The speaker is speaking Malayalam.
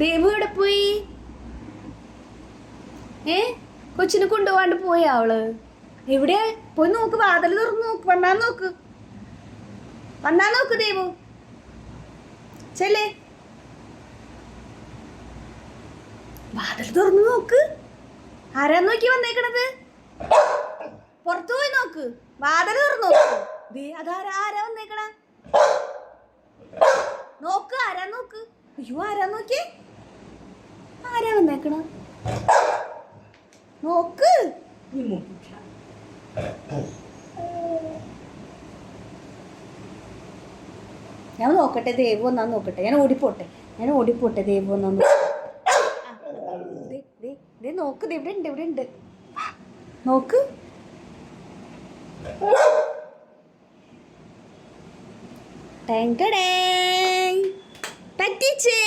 ദേവു എവിടെ പോയി? കൊച്ചിനെ കൊണ്ടുപോകാണ്ട് പോയാ അവള്? എവിടെയാ? പോയി നോക്ക്, വാതിൽ തുറന്ന് നോക്ക്, വന്നാ നോക്ക് ദേവു. ചെല്ലേ, വാതിൽ തുറന്ന് നോക്ക്. ആരാ നോക്കി വന്നേക്കണത്? പുറത്തു പോയി നോക്ക്, വാതിൽ തുറന്ന് നോക്ക്. ആരാ വന്നേക്കണ? നോക്ക്, ആരാ നോക്ക്. അയ്യോ, ആരാ നോക്കി? ആരാ വന്നേക്കണ? നോക്ക്. ഞാൻ നോക്കട്ടെ, ദേവു വന്നാ നോക്കട്ടെ. ഞാൻ ഓടിപ്പോട്ടെ ദേവു വന്നാ നോക്ക്. ഇവിടെ ഉണ്ട്. നോക്ക്. പറ്റിച്ചേ.